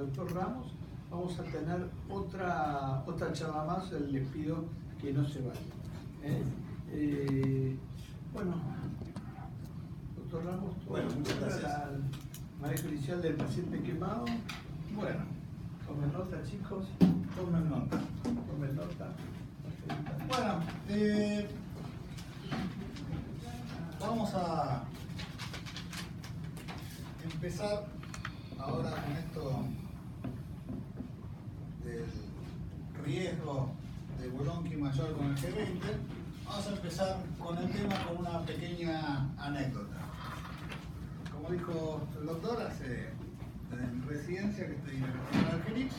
doctor Ramos, vamos a tener otra charla más. Les pido que no se vayan. Bueno, doctor Ramos, muchas gracias. La manejo inicial del paciente quemado. Bueno, tomen nota, chicos. Tomen nota. Tomen nota. Bueno, vamos a empezar ahora con esto del riesgo de bronquio mayor con el G20. Vamos a empezar con el tema con una pequeña anécdota. Como dijo el doctor, hace en residencia que estoy en el hospital Argerich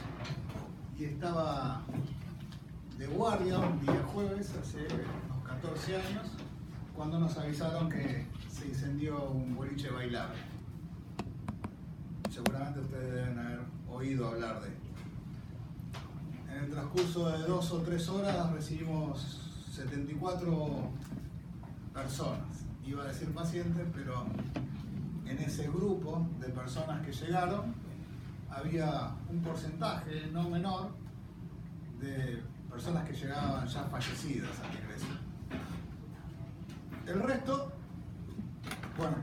y estaba de guardia un día jueves, hace unos 14 años, cuando nos avisaron que se incendió un boliche bailable. Seguramente ustedes deben haber oído hablar de esto. En el transcurso de 2 o 3 horas recibimos 74 personas. Iba a decir pacientes, pero en ese grupo de personas que llegaron había un porcentaje no menor de personas que llegaban ya fallecidas a la iglesia. El resto, bueno,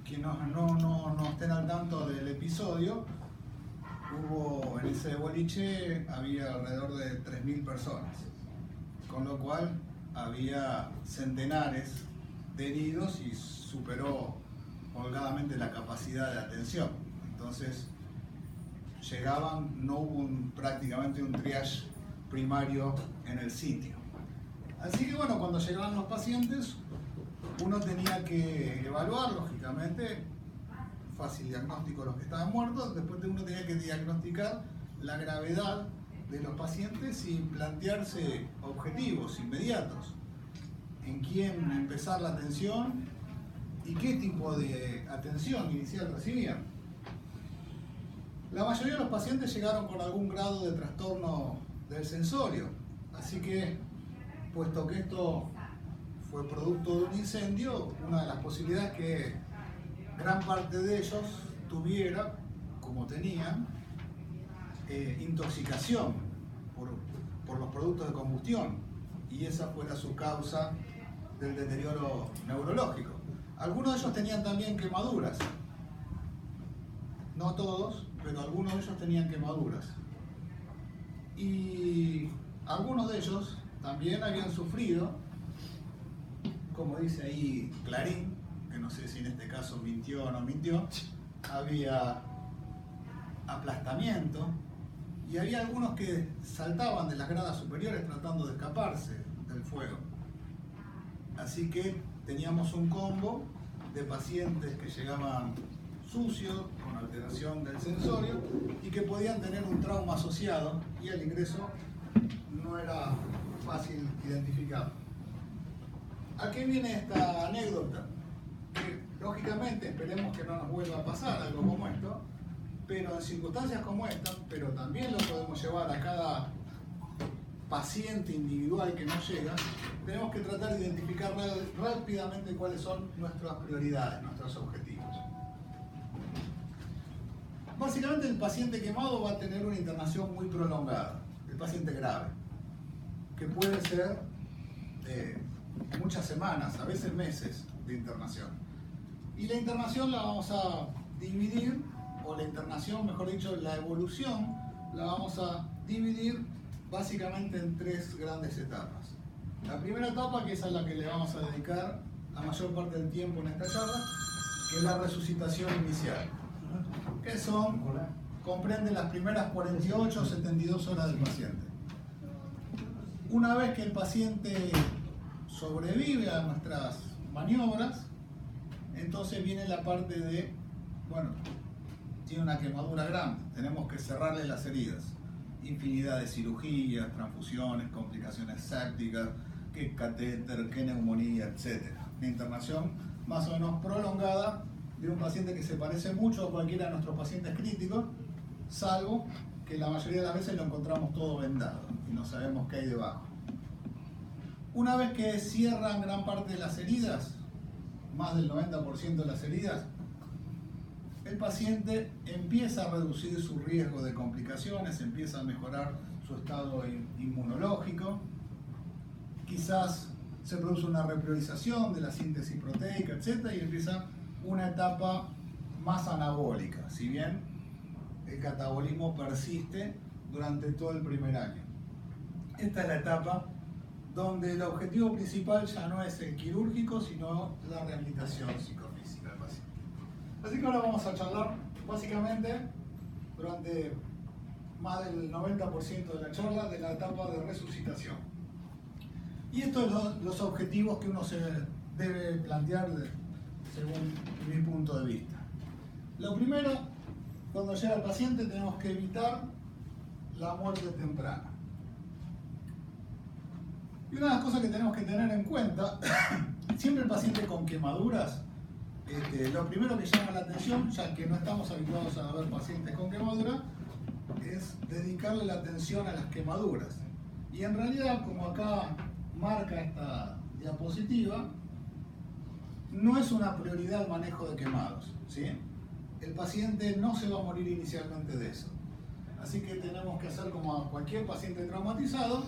quienes no estén al tanto del episodio, hubo en ese boliche, había alrededor de 3.000 personas, con lo cual había centenares de heridos y superó holgadamente la capacidad de atención. Entonces llegaban, no hubo prácticamente un triage primario en el sitio. Así que bueno, cuando llegaban los pacientes, uno tenía que evaluar, lógicamente, fácil diagnóstico de los que estaban muertos, después uno tenía que diagnosticar la gravedad de los pacientes y plantearse objetivos inmediatos, en quién empezar la atención y qué tipo de atención inicial recibían. La mayoría de los pacientes llegaron con algún grado de trastorno del sensorio, así que, puesto que esto fue producto de un incendio, una de las posibilidades que gran parte de ellos tuviera, como tenían, intoxicación por los productos de combustión, y esa fuera su causa del deterioro neurológico. Algunos de ellos tenían también quemaduras, no todos, pero algunos de ellos tenían quemaduras. Y algunos de ellos también habían sufrido, como dice ahí Clarín, que no sé si en este caso mintió o no mintió, había aplastamiento y había algunos que saltaban de las gradas superiores tratando de escaparse del fuego. Así que teníamos un combo de pacientes que llegaban sucios, con alteración del sensorio y que podían tener un trauma asociado, y el ingreso no era fácil identificar. ¿A qué viene esta anécdota? Que lógicamente esperemos que no nos vuelva a pasar algo como esto, pero en circunstancias como esta, pero también lo podemos llevar a cada paciente individual que nos llega, tenemos que tratar de identificar rápidamente cuáles son nuestras prioridades, nuestros objetivos. Básicamente el paciente quemado va a tener una internación muy prolongada, el paciente grave, que puede ser muchas semanas, a veces meses de internación. Y la internación la vamos a dividir, o la internación, mejor dicho, la evolución, la vamos a dividir básicamente en 3 grandes etapas. La primera etapa, que es a la que le vamos a dedicar la mayor parte del tiempo en esta charla, que es la resucitación inicial, que comprende las primeras 48 o 72 horas del paciente. Una vez que el paciente sobrevive a nuestras maniobras, entonces viene la parte de, bueno, tiene una quemadura grande, tenemos que cerrarle las heridas. Infinidad de cirugías, transfusiones, complicaciones sépticas, que catéter, que neumonía, etc. Una internación más o menos prolongada de un paciente que se parece mucho a cualquiera de nuestros pacientes críticos, salvo que la mayoría de las veces lo encontramos todo vendado y no sabemos qué hay debajo. Una vez que cierran gran parte de las heridas, más del 90% de las heridas, el paciente empieza a reducir su riesgo de complicaciones, empieza a mejorar su estado inmunológico, quizás se produce una repriorización de la síntesis proteica, etc. y empieza una etapa más anabólica, si bien el catabolismo persiste durante todo el primer año. Esta es la etapa donde el objetivo principal ya no es el quirúrgico, sino la rehabilitación psicofísica del paciente. Así que ahora vamos a charlar básicamente durante más del 90% de la charla de la etapa de resucitación. Y estos son los objetivos que uno se debe plantear según mi punto de vista. Lo primero, cuando llega el paciente tenemos que evitar la muerte temprana. Y una de las cosas que tenemos que tener en cuenta, siempre el paciente con quemaduras, lo primero que llama la atención, ya que no estamos habituados a ver pacientes con quemaduras, es dedicarle la atención a las quemaduras. Y en realidad, como acá marca esta diapositiva, no es una prioridad el manejo de quemados, ¿sí? El paciente no se va a morir inicialmente de eso. Así que tenemos que hacer como a cualquier paciente traumatizado,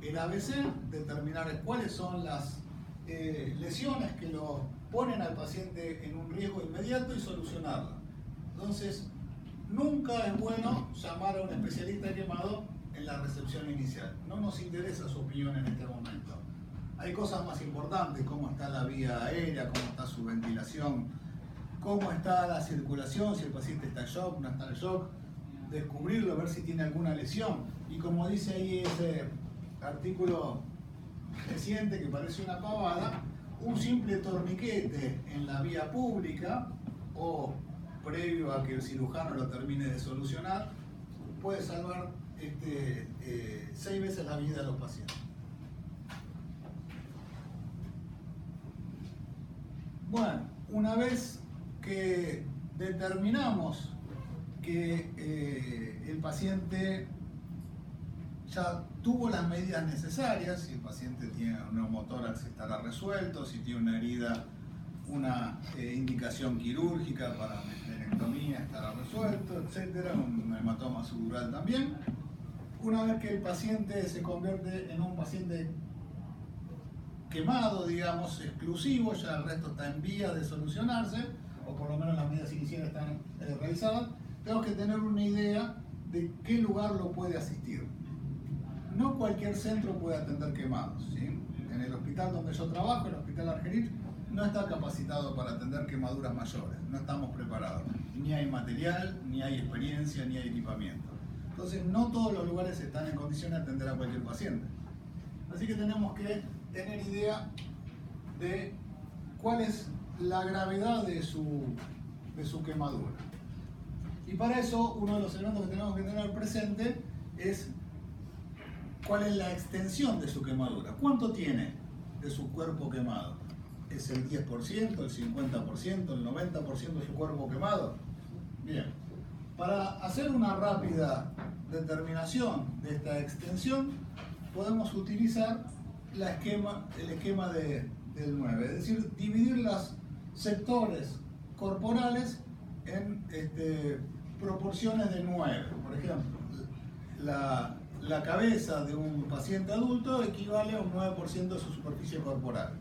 el ABC, determinar cuáles son las lesiones que lo ponen al paciente en un riesgo inmediato y solucionarla. Entonces, nunca es bueno llamar a un especialista de quemado en la recepción inicial. No nos interesa su opinión en este momento. Hay cosas más importantes, cómo está la vía aérea, cómo está su ventilación, cómo está la circulación, si el paciente está en shock, no está en shock, descubrirlo, ver si tiene alguna lesión. Y como dice ahí ese artículo reciente que parece una pavada, un simple torniquete en la vía pública o previo a que el cirujano lo termine de solucionar puede salvar 6 veces la vida de los pacientes. Bueno, una vez que determinamos que el paciente ya tuvo las medidas necesarias, si el paciente tiene un neumotórax estará resuelto, si tiene una herida, una indicación quirúrgica para mesenectomía estará resuelto, etcétera, un hematoma subdural también. Una vez que el paciente se convierte en un paciente quemado, digamos, exclusivo, ya el resto está en vía de solucionarse, o por lo menos las medidas iniciales están realizadas, tenemos que tener una idea de qué lugar lo puede asistir. No cualquier centro puede atender quemados, ¿sí? En el hospital donde yo trabajo, el Hospital Argerich, no está capacitado para atender quemaduras mayores, no estamos preparados. Ni hay material, ni hay experiencia, ni hay equipamiento. Entonces, no todos los lugares están en condiciones de atender a cualquier paciente. Así que tenemos que tener idea de cuál es la gravedad de su quemadura. Y para eso, uno de los elementos que tenemos que tener presente es cuál es la extensión de su quemadura. ¿Cuánto tiene de su cuerpo quemado? ¿Es el 10%, el 50%, el 90% de su cuerpo quemado? Bien. Para hacer una rápida determinación de esta extensión, podemos utilizar el esquema del 9, es decir, dividir los sectores corporales en proporciones de 9. Por ejemplo, la cabeza de un paciente adulto equivale a un 9% de su superficie corporal.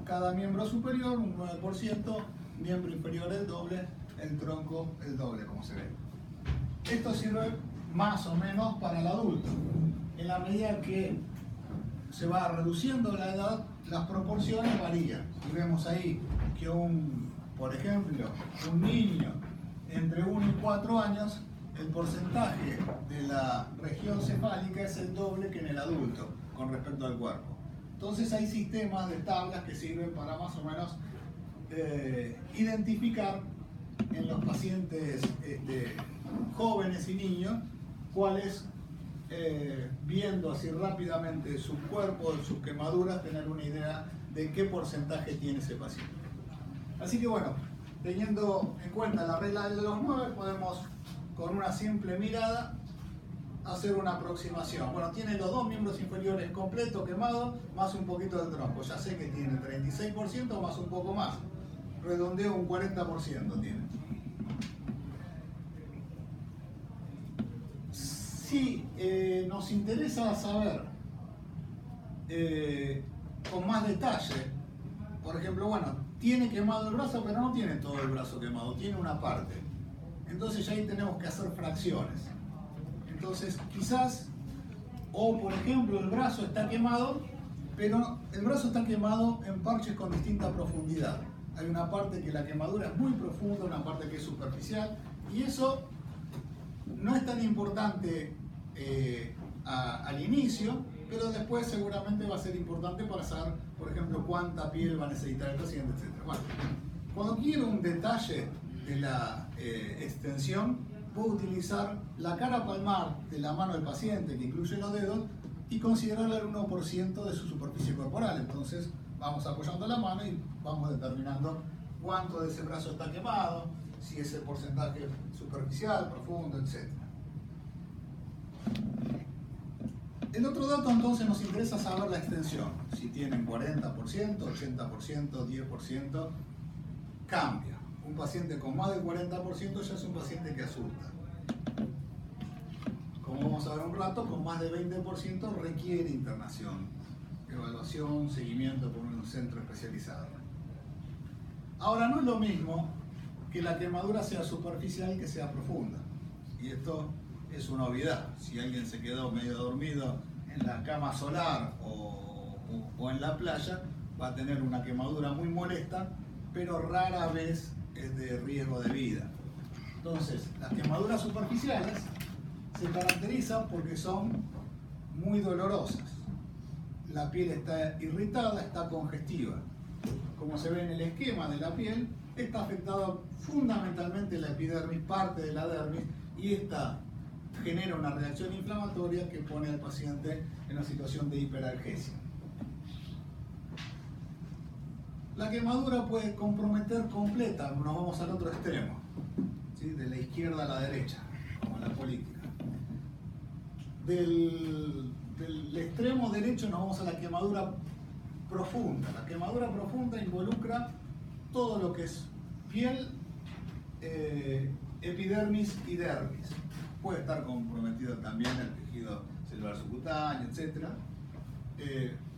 Cada miembro superior, un 9%, miembro inferior el doble, el tronco el doble, como se ve. Esto sirve más o menos para el adulto. En la medida que se va reduciendo la edad, las proporciones varían. Y vemos ahí que por ejemplo, un niño entre 1 y 4 años, el porcentaje de la región cefálica es el doble que en el adulto con respecto al cuerpo. Entonces hay sistemas de tablas que sirven para más o menos identificar en los pacientes jóvenes y niños cuáles, viendo así rápidamente su cuerpo, sus quemaduras, tener una idea de qué porcentaje tiene ese paciente. Así que bueno, teniendo en cuenta la regla de los 9, podemos con una simple mirada hacer una aproximación. Bueno, tiene los 2 miembros inferiores completos quemados, más un poquito del tronco. Ya sé que tiene 36% más un poco más. Redondeo un 40% tiene. Sí, nos interesa saber con más detalle. Por ejemplo, bueno, tiene quemado el brazo, pero no tiene todo el brazo quemado, tiene una parte. Entonces ya ahí tenemos que hacer fracciones. Entonces quizás, o por ejemplo, el brazo está quemado, pero el brazo está quemado en parches con distinta profundidad. Hay una parte que la quemadura es muy profunda, una parte que es superficial, y eso no es tan importante al inicio, pero después seguramente va a ser importante para saber, por ejemplo, cuánta piel va a necesitar el paciente, etc. Bueno, cuando quiero un detalle de la extensión, puedo utilizar la cara palmar de la mano del paciente, que incluye los dedos, y considerarle el 1% de su superficie corporal. Entonces vamos apoyando la mano y vamos determinando cuánto de ese brazo está quemado, si es el porcentaje superficial, profundo, etc. El otro dato entonces nos interesa saber la extensión. Si tienen 40%, 80%, 10%, cambia. Un paciente con más del 40% ya es un paciente que asusta. Como vamos a ver un rato, con más de 20% requiere internación, evaluación, seguimiento por un centro especializado. Ahora, no es lo mismo que la quemadura sea superficial que sea profunda. Y esto es una obviedad. Si alguien se quedó medio dormido en la cama solar o en la playa, va a tener una quemadura muy molesta, pero rara vez es de riesgo de vida. Entonces, las quemaduras superficiales se caracterizan porque son muy dolorosas. La piel está irritada, está congestiva. Como se ve en el esquema de la piel, está afectada fundamentalmente la epidermis, parte de la dermis, y esta genera una reacción inflamatoria que pone al paciente en una situación de hiperalgesia. La quemadura puede comprometer completa, nos vamos al otro extremo, ¿sí? De la izquierda a la derecha, como en la política. Del extremo derecho nos vamos a la quemadura profunda. La quemadura profunda involucra todo lo que es piel, epidermis y dermis. Puede estar comprometido también el tejido celular subcutáneo, etc.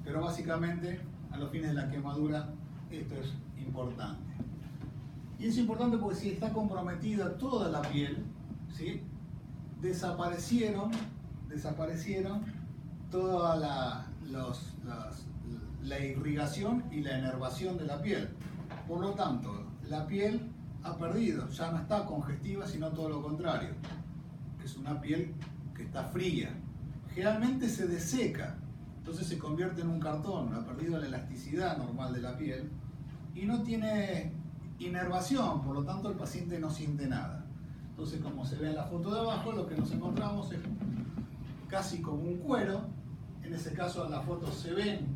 Pero básicamente, a los fines de la quemadura, esto es importante. Y es importante porque si está comprometida toda la piel, ¿sí? desaparecieron toda la irrigación y la enervación de la piel. Por lo tanto, la piel ha perdido, ya no está congestiva, sino todo lo contrario. Es una piel que está fría. Generalmente se deseca, entonces se convierte en un cartón, ha perdido la elasticidad normal de la piel y no tiene inervación, por lo tanto el paciente no siente nada. Entonces, como se ve en la foto de abajo, lo que nos encontramos es casi como un cuero. En ese caso en la foto se ven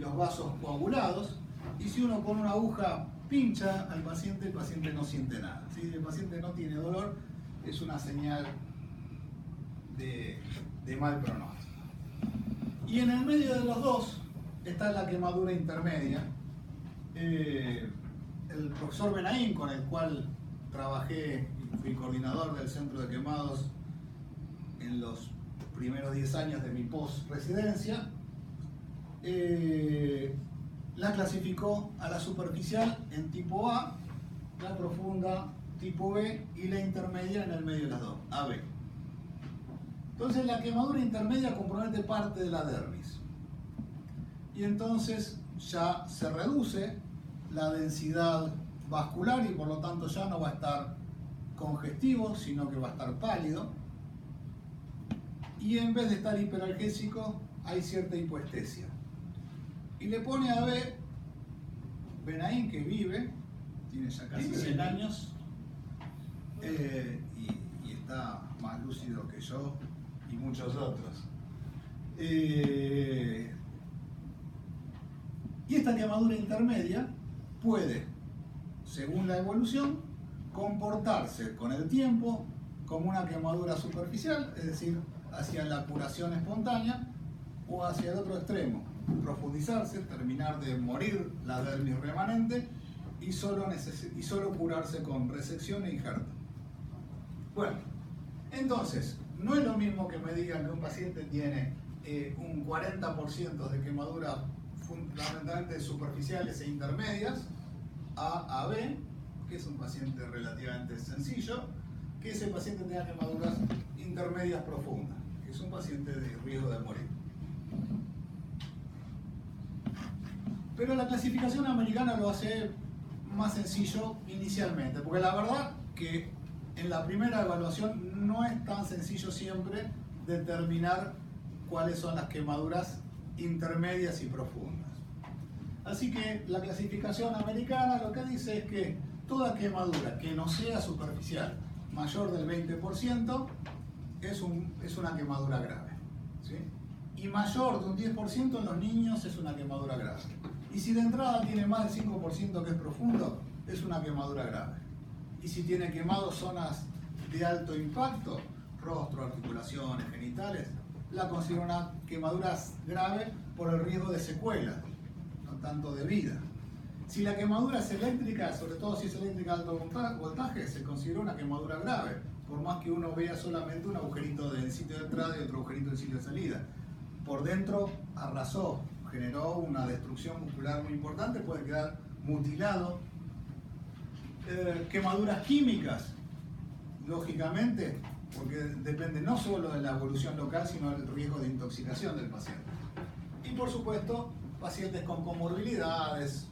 los vasos coagulados, y si uno con una aguja pincha al paciente, el paciente no siente nada. Si el paciente no tiene dolor, es una señal de mal pronóstico. Y en el medio de los dos está la quemadura intermedia. El profesor Benaín, con el cual trabajé y fui coordinador del centro de quemados en los primeros 10 años de mi post-residencia, la clasificó a la superficial en tipo A, la profunda tipo B y la intermedia en el medio de las dos, AB. Entonces la quemadura intermedia compromete parte de la dermis. Y entonces ya se reduce la densidad vascular y por lo tanto ya no va a estar congestivo, sino que va a estar pálido. Y en vez de estar hiperalgésico, hay cierta hipoestesia. Y le pone a B, Benaín, que vive, tiene ya casi 100 años, y está más lúcido que yo y muchos otros. Y esta quemadura intermedia puede, según la evolución, comportarse con el tiempo como una quemadura superficial, es decir, hacia la curación espontánea, o hacia el otro extremo, profundizarse, terminar de morir la dermis remanente y solo curarse con resección e injerto. Bueno, entonces, no es lo mismo que me digan que un paciente tiene un 40% de quemaduras fundamentalmente superficiales e intermedias, A a B, que es un paciente relativamente sencillo, que ese paciente tenga quemaduras intermedias profundas, que es un paciente de riesgo de morir. Pero la clasificación americana lo hace más sencillo inicialmente, porque la verdad que en la primera evaluación no es tan sencillo siempre determinar cuáles son las quemaduras intermedias y profundas. Así que la clasificación americana lo que dice es que toda quemadura que no sea superficial, mayor del 20%, es una quemadura grave, ¿sí? Y mayor de un 10% en los niños es una quemadura grave. Y si de entrada tiene más del 5% que es profundo, es una quemadura grave. Y si tiene quemado zonas de alto impacto, rostro, articulaciones, genitales, la considero una quemadura grave por el riesgo de secuelas, no tanto de vida. Si la quemadura es eléctrica, sobre todo si es eléctrica de alto voltaje, se considera una quemadura grave, por más que uno vea solamente un agujerito del sitio de entrada y otro agujerito del sitio de salida. Por dentro arrasó, generó una destrucción muscular muy importante, puede quedar mutilado. Quemaduras químicas, lógicamente, porque depende no solo de la evolución local, sino del riesgo de intoxicación del paciente. Y por supuesto, pacientes con comorbilidades,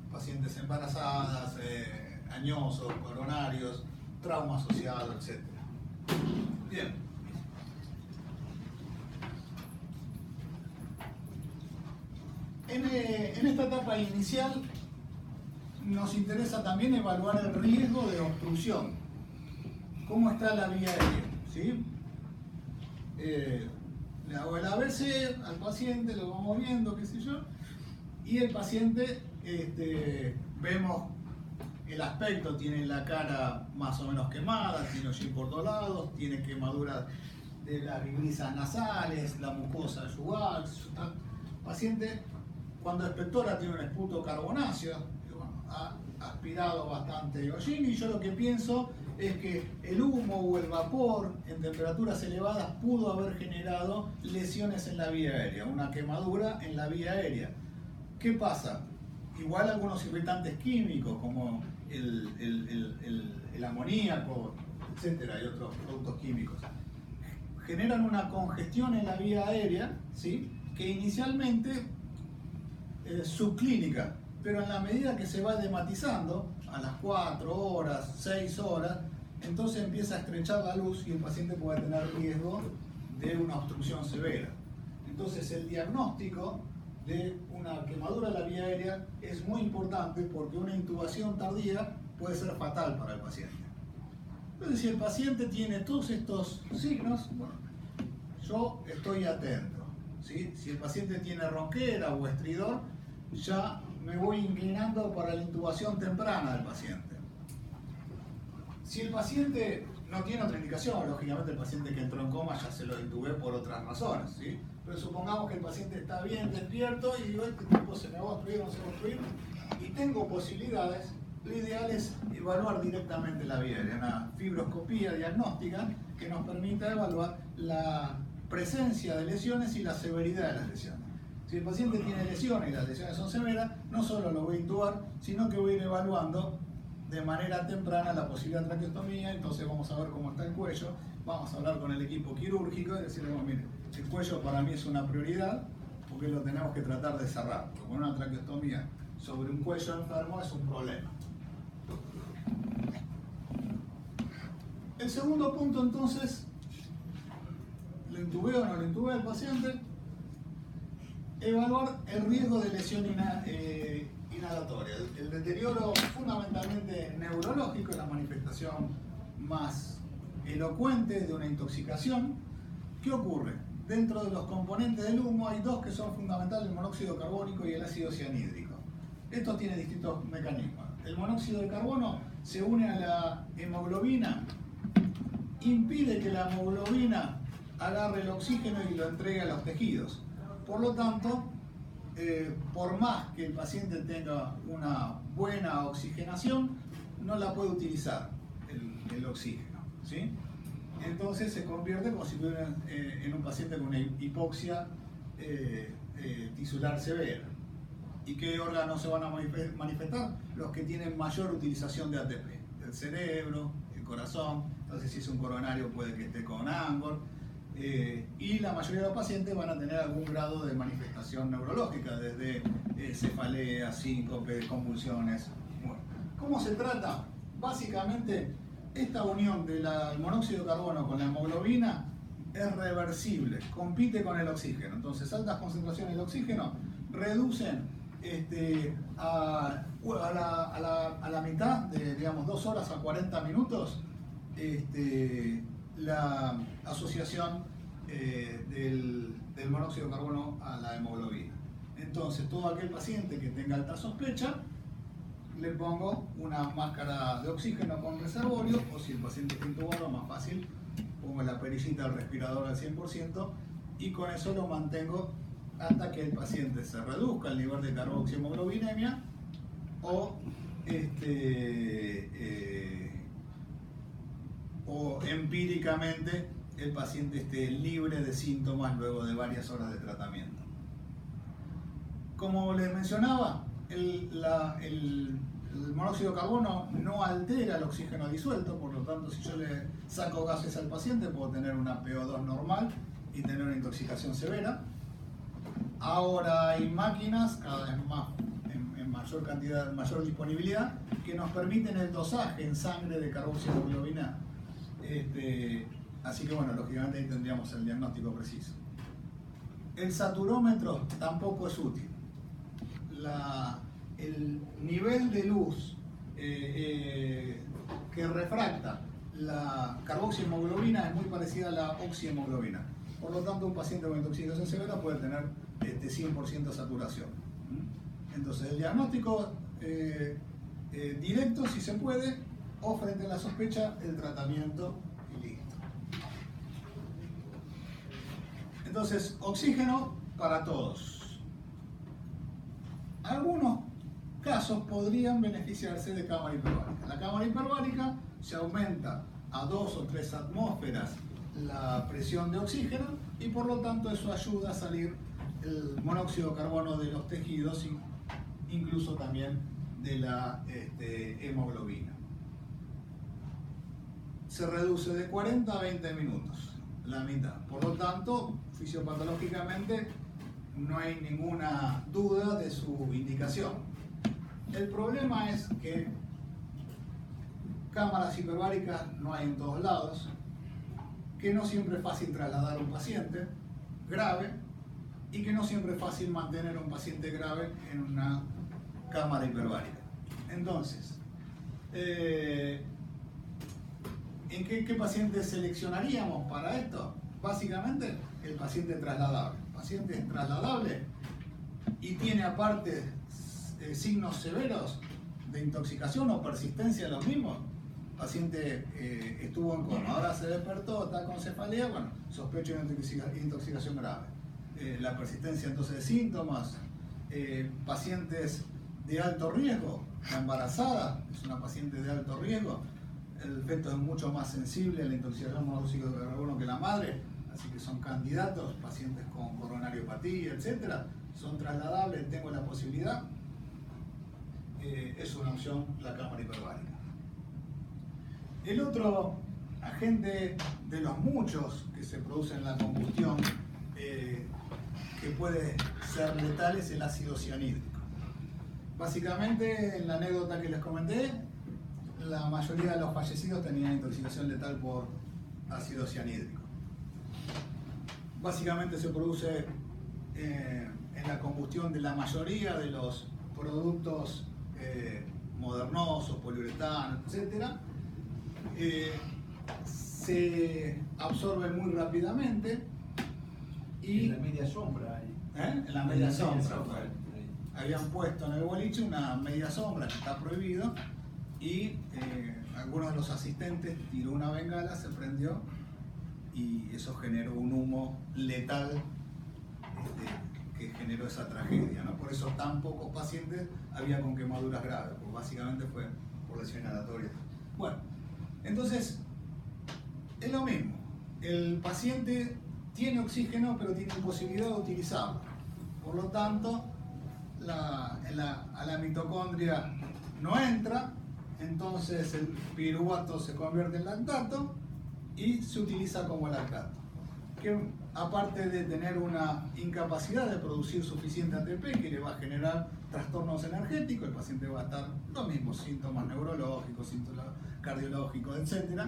pacientes embarazadas, añosos, coronarios, trauma asociado, etc. Bien. En esta etapa inicial nos interesa también evaluar el riesgo de obstrucción. ¿Cómo está la vía aérea? ¿Sí? Le hago el ABC al paciente, lo vamos viendo, qué sé yo, y el paciente, vemos el aspecto, tiene la cara más o menos quemada, tiene hollín por todos lados, tiene quemaduras de las vibrisas nasales, la mucosa yugal. El paciente, cuando expectora, tiene un esputo carbonáceo, ha aspirado bastante hollín, y yo lo que pienso es que el humo o el vapor en temperaturas elevadas pudo haber generado lesiones en la vía aérea, una quemadura en la vía aérea. ¿Qué pasa? Igual algunos irritantes químicos como el amoníaco, etcétera, y otros productos químicos, generan una congestión en la vía aérea, ¿sí? Que inicialmente es subclínica, pero en la medida que se va edematizando, a las 4 horas, 6 horas, entonces empieza a estrechar la luz y el paciente puede tener riesgo de una obstrucción severa. Entonces el diagnóstico de una quemadura de la vía aérea es muy importante, porque una intubación tardía puede ser fatal para el paciente. Entonces, si el paciente tiene todos estos signos, bueno, yo estoy atento, ¿sí? Si el paciente tiene ronquera o estridor, ya me voy inclinando para la intubación temprana del paciente. Si el paciente no tiene otra indicación, lógicamente el paciente que entró en coma ya se lo intubé por otras razones, ¿sí? Pero supongamos que el paciente está bien despierto y digo, este tipo se me va a obstruir o no se va a obstruir, y tengo posibilidades, lo ideal es evaluar directamente la vía aérea, una fibroscopía diagnóstica que nos permita evaluar la presencia de lesiones y la severidad de las lesiones. Si el paciente tiene lesiones y las lesiones son severas, no solo lo voy a intubar, sino que voy a ir evaluando de manera temprana la posibilidad de traqueostomía. Entonces vamos a ver cómo está el cuello, vamos a hablar con el equipo quirúrgico y decirle, bueno, mire, el cuello para mí es una prioridad porque lo tenemos que tratar de cerrar. Porque una traqueostomía sobre un cuello enfermo es un problema. El segundo punto, entonces, ¿lo intubé o no lo intubé al paciente? Evaluar el riesgo de lesión inhalatoria. El deterioro fundamentalmente neurológico es la manifestación más elocuente de una intoxicación. ¿Qué ocurre? Dentro de los componentes del humo hay dos que son fundamentales, el monóxido carbónico y el ácido cianhídrico. Esto tiene distintos mecanismos. El monóxido de carbono se une a la hemoglobina, impide que la hemoglobina agarre el oxígeno y lo entregue a los tejidos. Por lo tanto, por más que el paciente tenga una buena oxigenación, no la puede utilizar el oxígeno, ¿sí? entonces se convierte como si estuviera en un paciente con una hipoxia tisular severa. ¿Y qué órganos se van a manifestar? Los que tienen mayor utilización de ATP, el cerebro, el corazón. Entonces, si es un coronario, puede que esté con Angor. Y la mayoría de los pacientes van a tener algún grado de manifestación neurológica, desde cefalea, síncope, convulsiones. Bueno, ¿cómo se trata? Básicamente, esta unión del monóxido de carbono con la hemoglobina es reversible, compite con el oxígeno. Entonces, altas concentraciones de oxígeno reducen a la mitad, de digamos 2 horas a 40 minutos, la asociación del monóxido de carbono a la hemoglobina. Entonces, todo aquel paciente que tenga alta sospecha, le pongo una máscara de oxígeno con reservorio, o si el paciente está intubado, más fácil, pongo la perillita del respirador al 100% y con eso lo mantengo hasta que el paciente se reduzca el nivel de carboxihemoglobinemia o empíricamente el paciente esté libre de síntomas luego de varias horas de tratamiento. Como les mencionaba, el monóxido de carbono no altera el oxígeno disuelto, por lo tanto, si yo le saco gases al paciente, puedo tener una PO2 normal y tener una intoxicación severa. Ahora hay máquinas, cada vez más, en mayor cantidad, mayor disponibilidad, que nos permiten el dosaje en sangre de carboxihemoglobina. Así que bueno, lógicamente ahí tendríamos el diagnóstico preciso. El saturómetro tampoco es útil. El nivel de luz que refracta la carboxihemoglobina es muy parecida a la oxihemoglobina. Por lo tanto, un paciente con intoxicación severa puede tener 100% saturación. Entonces, el diagnóstico directo, si se puede, o frente a la sospecha, el tratamiento y listo. Entonces, oxígeno para todos. Algunos casos podrían beneficiarse de cámara hiperbárica. La cámara hiperbárica se aumenta a 2 o 3 atmósferas la presión de oxígeno y por lo tanto eso ayuda a salir el monóxido de carbono de los tejidos, incluso también de la hemoglobina. Se reduce de 40 a 20 minutos, la mitad. Por lo tanto, fisiopatológicamente no hay ninguna duda de su indicación. El problema es que cámaras hiperbáricas no hay en todos lados, que no siempre es fácil trasladar a un paciente grave y que no siempre es fácil mantener a un paciente grave en una cámara hiperbárica. Entonces, ¿en qué paciente seleccionaríamos para esto? Básicamente, el paciente trasladable. El paciente es trasladable y tiene aparte signos severos de intoxicación o persistencia de los mismos. El paciente estuvo en coma, ahora se despertó, está con cefalea, bueno, sospecho de intoxicación grave. La persistencia entonces de síntomas, pacientes de alto riesgo, la embarazada es una paciente de alto riesgo, el feto es mucho más sensible a la intoxicación monóxido de carbono que la madre, así que son candidatos, pacientes con coronariopatía, etcétera, son trasladables, tengo la posibilidad, es una opción la cámara hiperbárica. El otro agente de los muchos que se producen en la combustión que puede ser letal es el ácido cianhídrico. Básicamente, en la anécdota que les comenté, la mayoría de los fallecidos tenían intoxicación letal por ácido cianhídrico. Básicamente se produce en la combustión de la mayoría de los productos modernosos, poliuretano, etcétera. Se absorben muy rápidamente y en la media sombra ahí. en la media sombra habían puesto en el boliche una media sombra que está prohibido y alguno de los asistentes tiró una bengala, se prendió y eso generó un humo letal que generó esa tragedia, ¿no? Por eso tan pocos pacientes había con quemaduras graves, porque básicamente fue por lesión inhalatoria. Bueno, entonces es lo mismo. el paciente tiene oxígeno pero tiene imposibilidad de utilizarlo. Por lo tanto, a la mitocondria no entra, entonces el piruvato se convierte en lactato y se utiliza como lactato. Que aparte de tener una incapacidad de producir suficiente ATP que le va a generar trastornos energéticos, el paciente va a estar los mismos síntomas neurológicos, síntomas cardiológicos, etc.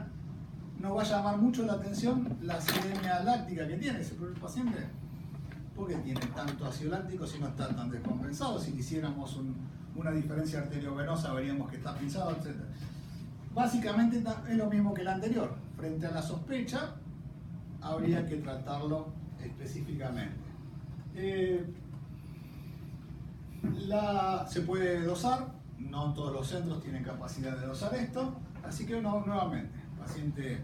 No va a llamar mucho la atención la acidemia láctica que tiene ese paciente. ¿Por qué tiene tanto ácido láctico si no está tan descompensado? Si hiciéramos una diferencia arteriovenosa veríamos que está pinzado, etc. Básicamente es lo mismo que el anterior. Frente a la sospecha, habría que tratarlo específicamente. Se puede dosar, no todos los centros tienen capacidad de dosar esto, así que nuevamente, paciente,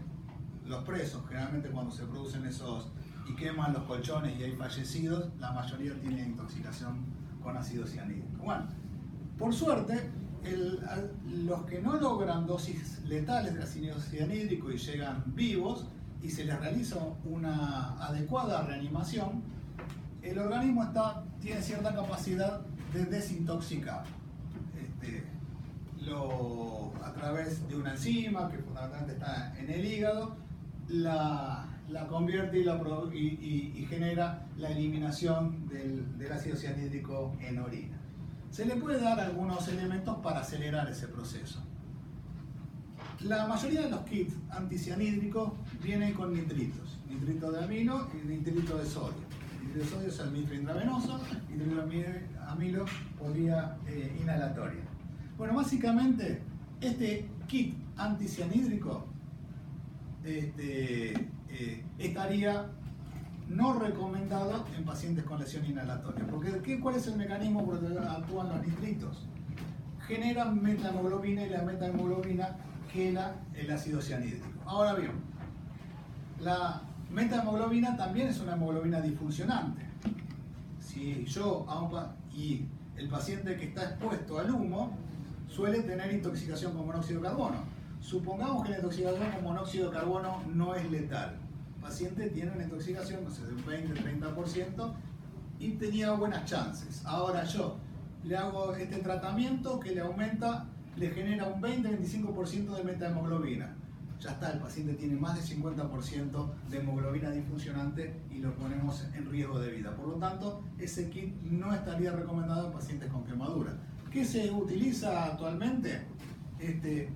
los presos, generalmente cuando se producen esos y queman los colchones y hay fallecidos, la mayoría tiene intoxicación con ácido cianhídrico. Bueno, por suerte, los que no logran dosis letales de ácido cianhídrico y llegan vivos y se les realiza una adecuada reanimación, el organismo tiene cierta capacidad de desintoxicar. A través de una enzima que fundamentalmente está en el hígado, la convierte y genera la eliminación del ácido cianhídrico en orina. Se le puede dar algunos elementos para acelerar ese proceso. La mayoría de los kits anticianhídricos vienen con nitritos, nitrito de amilo y nitrito de sodio. El nitrito de sodio es el nitro intravenoso, nitrito de amilo por vía inhalatoria. Bueno, básicamente este kit anticianhídrico estaría no recomendado en pacientes con lesión inhalatoria. Porque ¿cuál es el mecanismo por el que actúan los nitritos? Generan metahemoglobina y la metahemoglobina quela el ácido cianhídrico. Ahora bien, la metahemoglobina también es una hemoglobina disfuncionante. Si y el paciente que está expuesto al humo suele tener intoxicación con monóxido de carbono. Supongamos que la intoxicación con monóxido de carbono no es letal. El paciente tiene una intoxicación, no sé, de un 20-30% y tenía buenas chances. Ahora yo le hago este tratamiento que le genera un 20-25% de metahemoglobina. Ya está, el paciente tiene más de 50% de hemoglobina disfuncionante y lo ponemos en riesgo de vida. Por lo tanto, ese kit no estaría recomendado en pacientes con quemadura. ¿Qué se utiliza actualmente?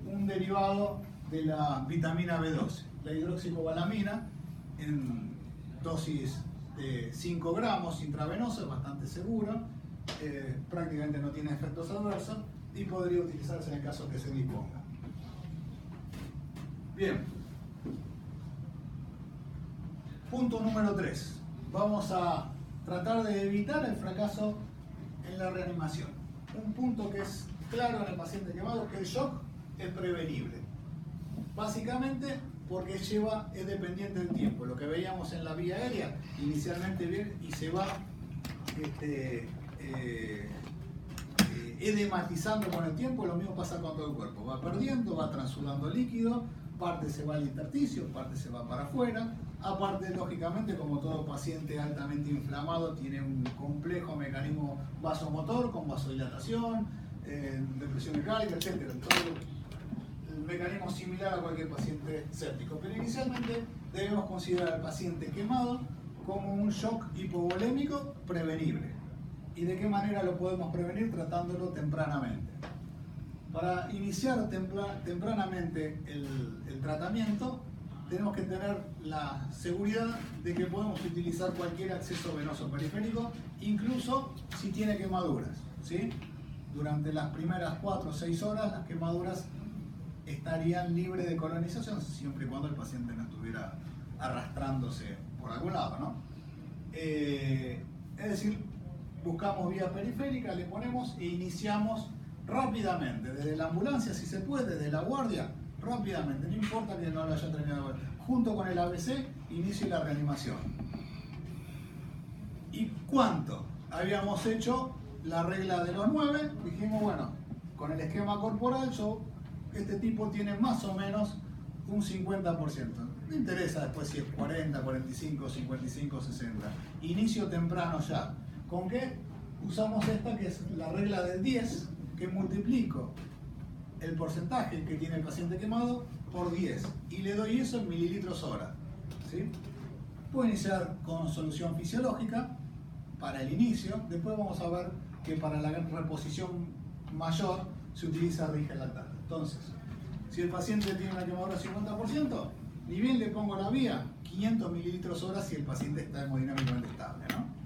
Un derivado de la vitamina B12, la hidroxicobalamina, en dosis de 5 gramos intravenosa, es bastante seguro, prácticamente no tiene efectos adversos y podría utilizarse en el caso que se disponga. Bien. Punto número 3. Vamos a tratar de evitar el fracaso en la reanimación. Un punto que es claro en el paciente quemado es que el shock es prevenible. Básicamente porque es dependiente del tiempo. Lo que veíamos en la vía aérea, inicialmente bien y se va edematizando con el tiempo, lo mismo pasa con todo el cuerpo. Va perdiendo, va transudando líquido, parte se va al intersticio, parte se va para afuera. Aparte, lógicamente, como todo paciente altamente inflamado, tiene un complejo mecanismo vasomotor con vasodilatación, depresión mecánica, etc. Todo el mecanismo similar a cualquier paciente séptico. Pero inicialmente debemos considerar al paciente quemado como un shock hipovolémico prevenible. ¿Y de qué manera lo podemos prevenir? Tratándolo tempranamente. Para iniciar tempranamente el tratamiento, tenemos que tener la seguridad de que podemos utilizar cualquier acceso venoso periférico, incluso si tiene quemaduras, ¿sí? Durante las primeras 4 o 6 horas, las quemaduras estarían libres de colonización, siempre y cuando el paciente no estuviera arrastrándose por algún lado, ¿no? Es decir, buscamos vía periférica, le ponemos e iniciamos rápidamente, desde la ambulancia si se puede, desde la guardia, rápidamente, no importa que no lo haya terminado. Junto con el ABC, inicio la reanimación. ¿Y cuánto? Habíamos hecho la regla de los 9, dijimos, bueno, con el esquema corporal, este tipo tiene más o menos un 50%. No interesa después si es 40, 45, 55, 60. Inicio temprano ya. ¿Con qué? Usamos esta que es la regla del 10, que multiplico el porcentaje que tiene el paciente quemado por 10 y le doy eso en mililitros hora. ¿Sí? Puedo iniciar con solución fisiológica para el inicio. Después vamos a ver que para la reposición mayor se utiliza rigelactato. Entonces, si el paciente tiene una quemadura 50%, ni bien le pongo la vía, 500 mililitros hora si el paciente está hemodinámicamente estable, ¿no?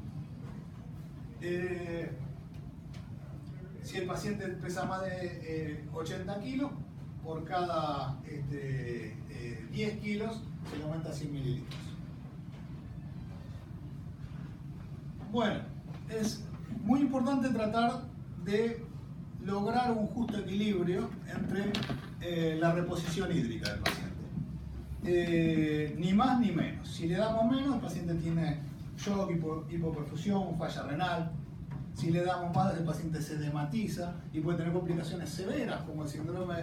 Si el paciente pesa más de 80 kilos, por cada 10 kilos se le aumenta 100 mililitros. Bueno, es muy importante tratar de lograr un justo equilibrio entre la reposición hídrica del paciente. Ni más ni menos. Si le damos menos, el paciente tiene shock, hipoperfusión, falla renal. Si le damos más, el paciente se edematiza y puede tener complicaciones severas como el síndrome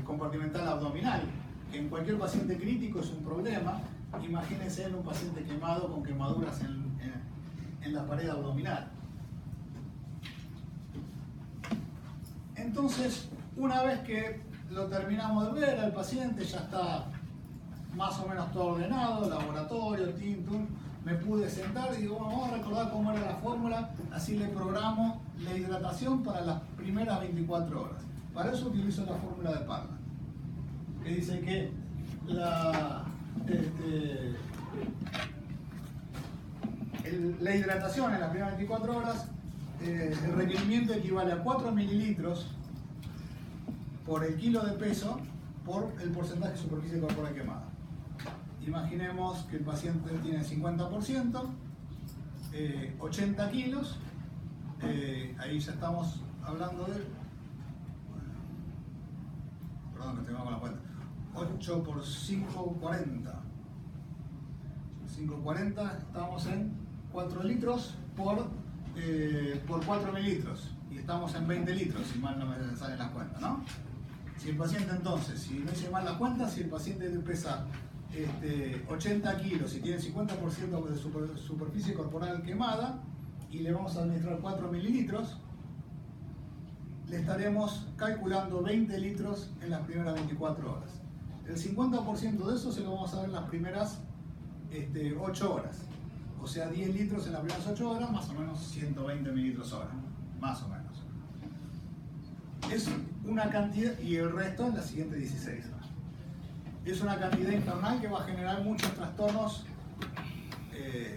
compartimental abdominal, que en cualquier paciente crítico es un problema. Imagínense en un paciente quemado con quemaduras en la pared abdominal. Entonces, una vez que lo terminamos de ver al paciente, ya está más o menos todo ordenado, laboratorio, tintum, me pude sentar y digo, bueno, vamos a recordar cómo era la fórmula, así le programo la hidratación para las primeras 24 horas. Para eso utilizo la fórmula de Parlan, que dice que la hidratación en las primeras 24 horas, el requerimiento equivale a 4 mililitros por el kilo de peso por el porcentaje de superficie corporal quemada. Imaginemos que el paciente tiene 50%, 80 kilos, ahí ya estamos hablando de, perdón que tengo con la cuenta, 8 por 5, 40. 5,40, estamos en 4 litros por 4 mililitros y estamos en 20 litros, si mal no me salen las cuentas, ¿no? Si el paciente entonces, si no hice mal las cuentas, si el paciente pesa 80 kilos y tiene 50% de superficie corporal quemada y le vamos a administrar 4 mililitros, le estaremos calculando 20 litros en las primeras 24 horas. El 50% de eso se lo vamos a dar en las primeras 8 horas. O sea, 10 litros en las primeras 8 horas, más o menos 120 mililitros hora. Más o menos. Es una cantidad, y el resto en las siguientes 16 horas. Es una cantidad infernal que va a generar muchos trastornos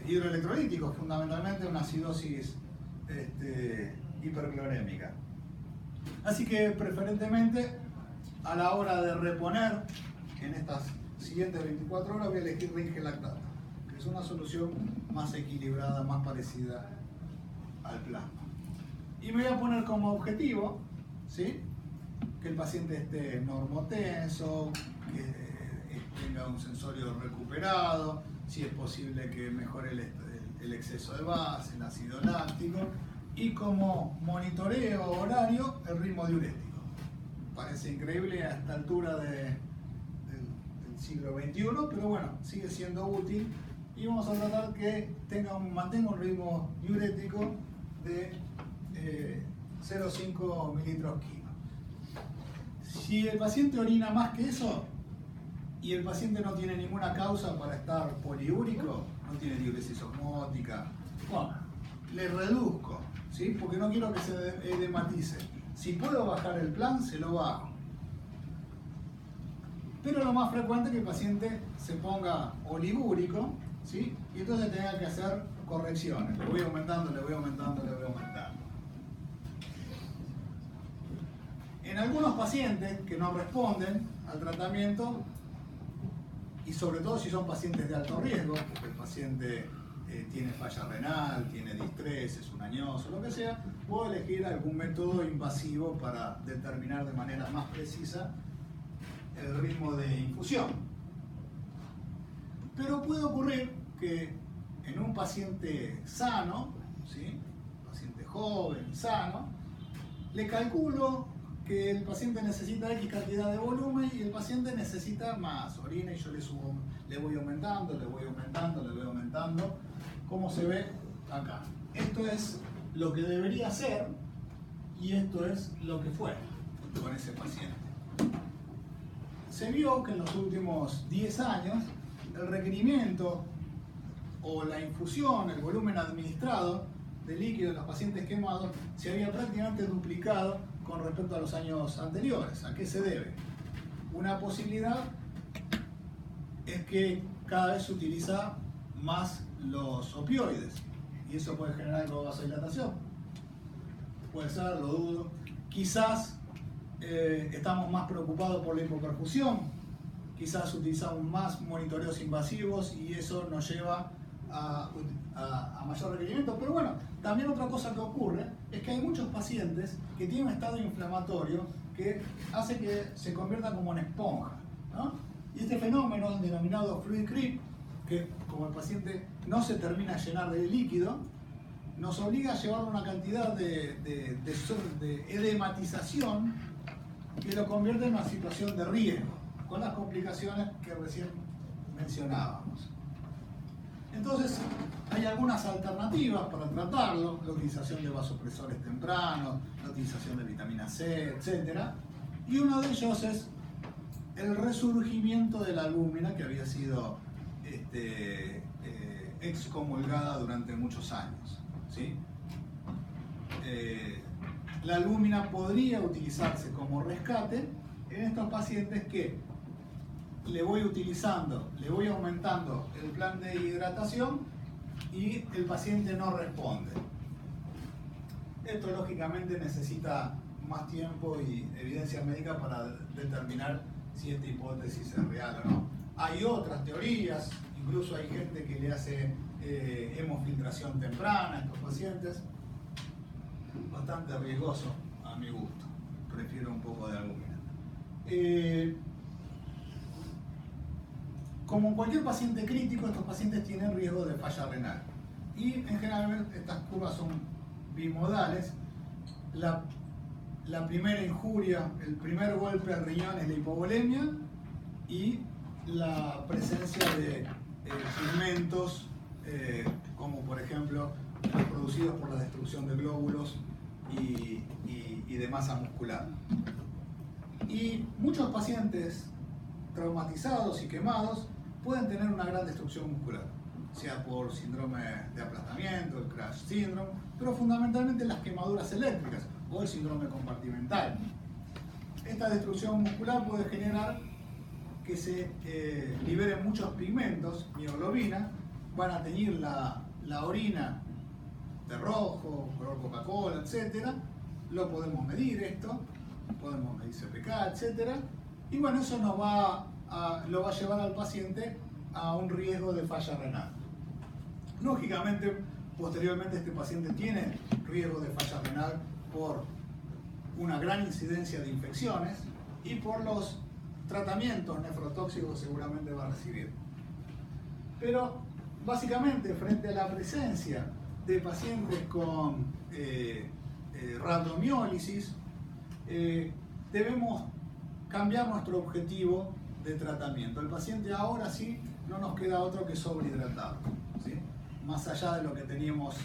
hidroelectrolíticos, fundamentalmente una acidosis hiperclorémica. Así que preferentemente a la hora de reponer en estas siguientes 24 horas voy a elegir rigelactato, que es una solución más equilibrada, más parecida al plasma. Y me voy a poner como objetivo, ¿sí?, que el paciente esté normotenso, que tenga un sensorio recuperado, si es posible que mejore el exceso de base, el ácido láctico, y como monitoreo horario el ritmo diurético. Parece increíble a esta altura del siglo XXI, pero bueno, sigue siendo útil y vamos a tratar que mantenga un ritmo diurético de 0,5 mililitros kilo. Si el paciente orina más que eso y el paciente no tiene ninguna causa para estar poliúrico, no tiene diuresis osmótica, bueno, le reduzco, ¿sí?, porque no quiero que se edematice. Si puedo bajar el plan, se lo bajo. Pero lo más frecuente es que el paciente se ponga oligúrico, ¿sí?, y entonces tenga que hacer correcciones. Le voy aumentando, le voy aumentando, le voy aumentando. En algunos pacientes que no responden al tratamiento, y sobre todo si son pacientes de alto riesgo, porque el paciente tiene falla renal, tiene distrés, es un añoso, lo que sea, puedo elegir algún método invasivo para determinar de manera más precisa el ritmo de infusión. Pero puede ocurrir que en un paciente sano, ¿sí?, paciente joven, sano, le calculo que el paciente necesita X cantidad de volumen y el paciente necesita más orina y yo le voy aumentando, le voy aumentando, como se ve acá. Esto es lo que debería ser y esto es lo que fue con ese paciente. Se vio que en los últimos 10 años el requerimiento o la infusión, el volumen administrado de líquido en los pacientes quemados se había prácticamente duplicado con respecto a los años anteriores. ¿A qué se debe? Una posibilidad es que cada vez se utiliza más los opioides y eso puede generar algo de vasodilatación. Puede ser, lo dudo. Quizás estamos más preocupados por la hipoperfusión, quizás utilizamos más monitoreos invasivos y eso nos lleva a mayor requerimiento. Pero bueno, también otra cosa que ocurre es que hay muchos pacientes que tienen un estado inflamatorio que hace que se conviertan como en esponja, ¿no? Y este fenómeno denominado fluid creep, que como el paciente no se termina de llenar de líquido, nos obliga a llevar una cantidad de edematización que lo convierte en una situación de riesgo, con las complicaciones que recién mencionábamos. Entonces, hay algunas alternativas para tratarlo, la utilización de vasopresores tempranos, la utilización de vitamina C, etc. Y uno de ellos es el resurgimiento de la albúmina que había sido excomulgada durante muchos años, ¿sí? La albúmina podría utilizarse como rescate en estos pacientes que le voy utilizando, le voy aumentando el plan de hidratación y el paciente no responde. Esto lógicamente necesita más tiempo y evidencia médica para determinar si esta hipótesis es real o no. Hay otras teorías, incluso hay gente que le hace hemofiltración temprana a estos pacientes. Bastante riesgoso a mi gusto, prefiero un poco de albúmina. Como en cualquier paciente crítico, estos pacientes tienen riesgo de falla renal y en general estas curvas son bimodales. La primera injuria, el primer golpe al riñón es la hipovolemia y la presencia de pigmentos como por ejemplo los producidos por la destrucción de glóbulos y de masa muscular. Y muchos pacientes traumatizados y quemados pueden tener una gran destrucción muscular, sea por síndrome de aplastamiento, el crash syndrome, pero fundamentalmente las quemaduras eléctricas o el síndrome compartimental. Esta destrucción muscular puede generar que se liberen muchos pigmentos, mioglobina, van a teñir la orina de rojo, color Coca-Cola, etc. Lo podemos medir esto, podemos medir CPK, etc. Y bueno, eso lo va a llevar al paciente a un riesgo de falla renal. Lógicamente, posteriormente este paciente tiene riesgo de falla renal por una gran incidencia de infecciones y por los tratamientos nefrotóxicos seguramente va a recibir. Pero básicamente frente a la presencia de pacientes con rhabdomiólisis, debemos cambiar nuestro objetivo de tratamiento. El paciente ahora sí no nos queda otro que sobrehidratarlo, ¿sí? Más allá de lo que teníamos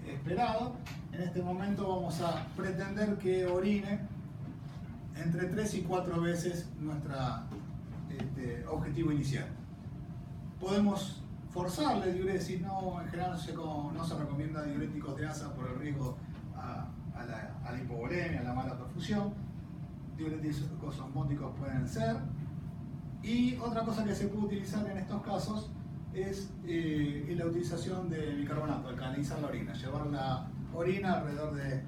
esperado, en este momento vamos a pretender que orine entre 3 y 4 veces nuestro objetivo inicial. Podemos forzarle diuresis, no, en general no se recomienda diuréticos de asa por el riesgo a la hipovolemia, a la mala perfusión. Diuréticos osmóticos pueden ser. Y otra cosa que se puede utilizar en estos casos es la utilización de bicarbonato, alcalinizar la orina, llevar la orina alrededor de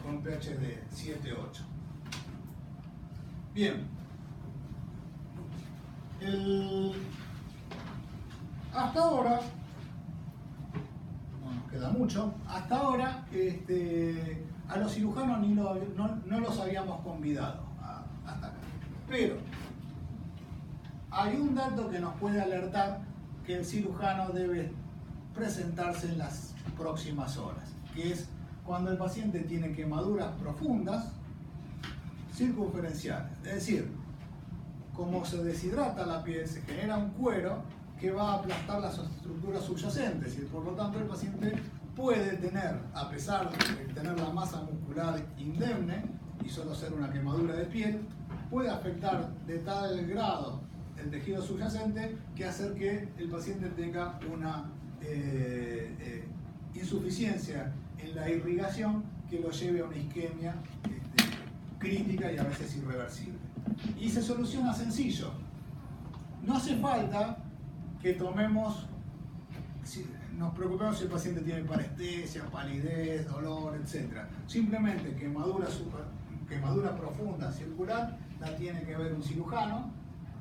con un pH de 7-8. Bien, hasta ahora, no nos queda mucho, hasta ahora a los cirujanos no los habíamos convidado hasta acá. Pero hay un dato que nos puede alertar que el cirujano debe presentarse en las próximas horas, que es cuando el paciente tiene quemaduras profundas circunferenciales. Es decir, como se deshidrata la piel, se genera un cuero que va a aplastar las estructuras subyacentes y por lo tanto el paciente puede tener, a pesar de tener la masa muscular indemne y solo ser una quemadura de piel, puede afectar de tal grado el tejido subyacente que hacer que el paciente tenga una insuficiencia en la irrigación que lo lleve a una isquemia crítica y a veces irreversible. Y se soluciona sencillo. No hace falta que tomemos, nos preocupemos si el paciente tiene parestesia, palidez, dolor, etc. Simplemente quemadura profunda circular la tiene que ver un cirujano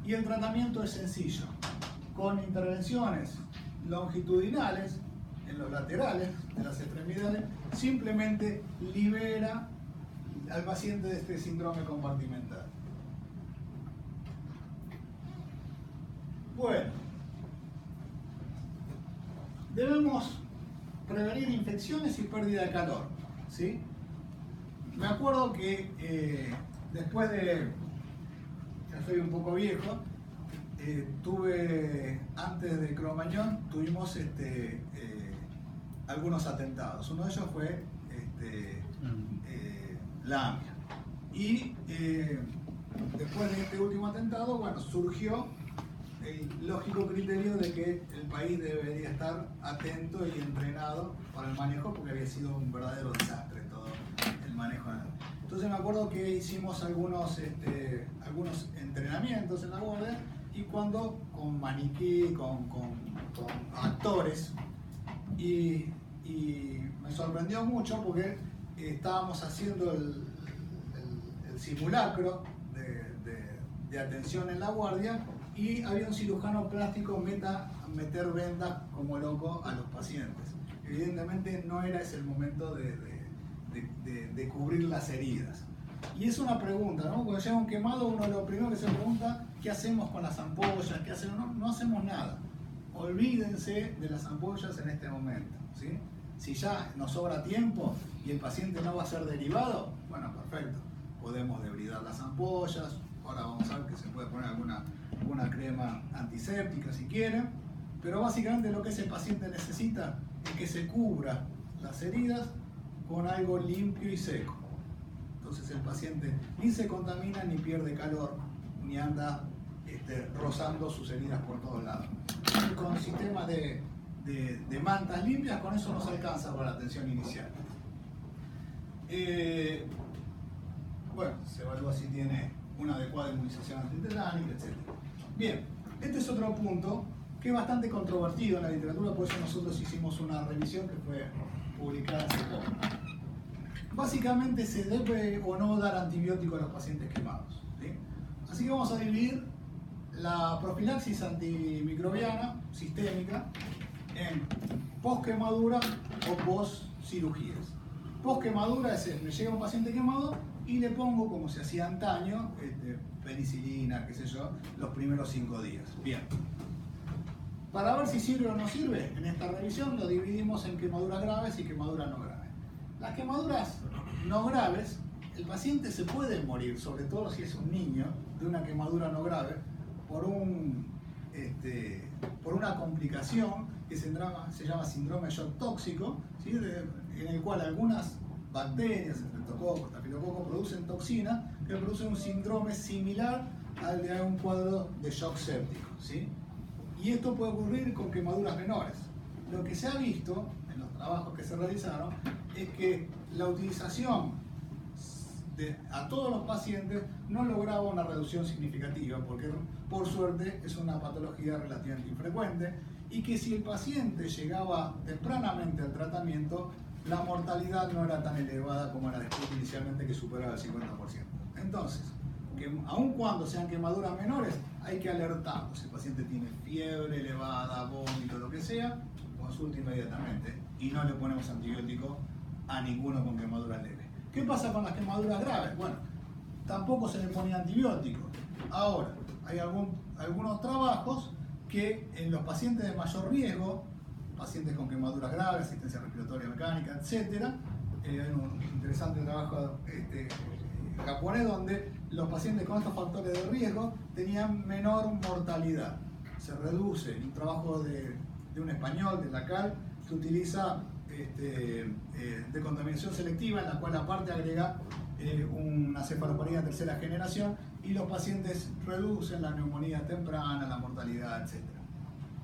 y el tratamiento es sencillo. Con intervenciones longitudinales en los laterales de las extremidades, simplemente libera al paciente de este síndrome compartimental. Bueno, debemos prevenir infecciones y pérdida de calor, ¿sí? Me acuerdo que después de, ya soy un poco viejo, antes de Cromañón tuvimos algunos atentados. Uno de ellos fue la AMIA. Y después de este último atentado, bueno, surgió el lógico criterio de que el país debería estar atento y entrenado para el manejo, porque había sido un verdadero desastre todo el manejo. Entonces me acuerdo que hicimos algunos entrenamientos en la guardia y cuando con maniquí, con actores, y me sorprendió mucho porque estábamos haciendo el simulacro de atención en la guardia y había un cirujano plástico meter vendas como loco a los pacientes. Evidentemente no era ese el momento de cubrir las heridas. Y es una pregunta, ¿no? Cuando llega un quemado, uno lo primero que se pregunta, ¿qué hacemos con las ampollas? ¿Qué hacemos? No hacemos nada. Olvídense de las ampollas en este momento, ¿sí? Si ya nos sobra tiempo y el paciente no va a ser derivado, bueno, perfecto. Podemos debridar las ampollas. Ahora vamos a ver que se puede poner alguna crema antiséptica si quieren. Pero básicamente lo que ese paciente necesita es que se cubra las heridas con algo limpio y seco. Entonces el paciente ni se contamina, ni pierde calor, ni anda rozando sus heridas por todos lados. Y con sistemas de mantas limpias, con eso nos alcanza para la atención inicial. Bueno, se evalúa si tiene una adecuada inmunización antitetánica, etc. Bien, este es otro punto que es bastante controvertido en la literatura, por eso nosotros hicimos una revisión que fue publicada hace poco. Básicamente, ¿se debe o no dar antibiótico a los pacientes quemados? ¿Sí? Así que vamos a dividir la profilaxis antimicrobiana sistémica en post-quemadura o post-cirugías. Post-quemadura es me llega un paciente quemado y le pongo, como se hacía antaño, penicilina, qué sé yo, los primeros 5 días. Bien. Para ver si sirve o no sirve, en esta revisión lo dividimos en quemaduras graves y quemaduras no graves. Las quemaduras no graves, el paciente se puede morir, sobre todo si es un niño, de una quemadura no grave, por una complicación que se llama síndrome de shock tóxico, ¿sí? En el cual algunas bacterias, estreptococcus, estafilococcus, producen toxinas que producen un síndrome similar al de un cuadro de shock séptico, ¿sí? Y esto puede ocurrir con quemaduras menores. Lo que se ha visto en los trabajos que se realizaron es que la utilización a todos los pacientes no lograba una reducción significativa, porque por suerte es una patología relativamente infrecuente, y que si el paciente llegaba tempranamente al tratamiento, la mortalidad no era tan elevada como era descrito inicialmente, que superaba el 50%. Entonces, aun cuando sean quemaduras menores, hay que alertar. Si el paciente tiene fiebre elevada, vómito, lo que sea, consulte inmediatamente y no le ponemos antibiótico a ninguno con quemadura leve. ¿Qué pasa con las quemaduras graves? Bueno, tampoco se le ponía antibiótico. Ahora, hay algunos trabajos que en los pacientes de mayor riesgo, pacientes con quemaduras graves, asistencia respiratoria mecánica, etc. Hay un interesante trabajo japonés, donde los pacientes con estos factores de riesgo tenían menor mortalidad. Se reduce, un trabajo de un español, de Lacal, que utiliza decontaminación selectiva, en la cual aparte agrega una cefalosporina de tercera generación, y los pacientes reducen la neumonía temprana, la mortalidad, etc.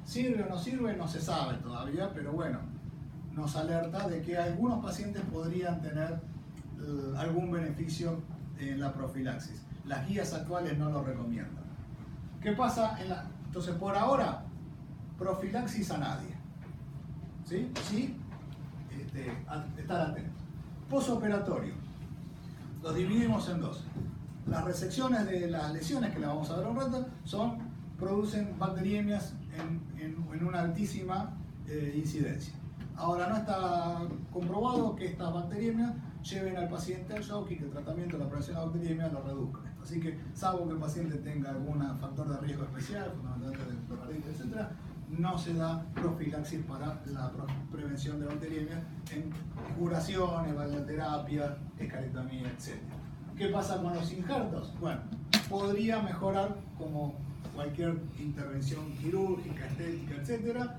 ¿Sirve o no sirve? No se sabe todavía, pero bueno, nos alerta de que algunos pacientes podrían tener algún beneficio en la profilaxis. Las guías actuales no lo recomiendan. ¿Qué pasa? Entonces, por ahora, profilaxis a nadie. ¿Sí? Sí, estar atentos. Posoperatorio. Los dividimos en dos. Las resecciones de las lesiones, que las vamos a ver un rato, producen bacteriemias en una altísima incidencia. Ahora, no está comprobado que estas bacteriemias lleven al paciente al shock y que el tratamiento de la prevención de la bacteriemia lo reduzca. Así que, salvo que el paciente tenga algún factor de riesgo especial, fundamentalmente de endocarditis, etc., no se da profilaxis para la prevención de bacteriemia en curaciones, radioterapia, escalectomía, etc. ¿Qué pasa con los injertos? Bueno, podría mejorar, como cualquier intervención quirúrgica, estética, etc.,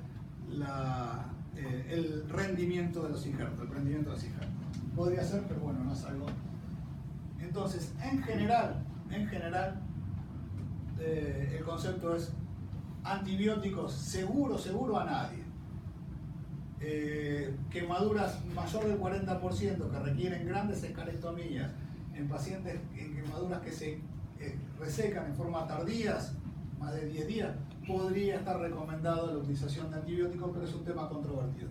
el rendimiento de los injertos, Podría ser, pero bueno, no es algo. Entonces, en general, el concepto es antibióticos seguro a nadie. Quemaduras mayor del 40% que requieren grandes escalectomías en pacientes en quemaduras que se resecan en forma tardías, más de 10 días, podría estar recomendado la utilización de antibióticos, pero es un tema controvertido.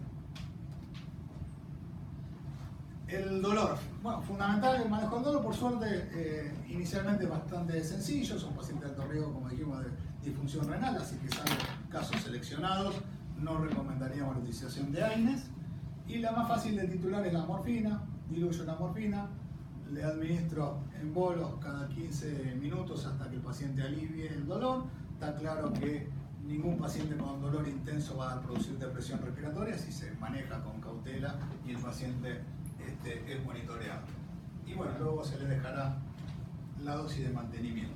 El dolor. Bueno, fundamental el manejo del dolor, por suerte, inicialmente bastante sencillo. Son pacientes de alto riesgo, como dijimos, de disfunción renal, así que salvo casos seleccionados, no recomendaríamos la utilización de AINES. Y la más fácil de titular es la morfina. Diluyo la morfina, le administro en bolos cada 15 minutos hasta que el paciente alivie el dolor. Está claro que ningún paciente con dolor intenso va a producir depresión respiratoria si se maneja con cautela y el paciente es monitoreado. Y bueno, luego se le dejará la dosis de mantenimiento.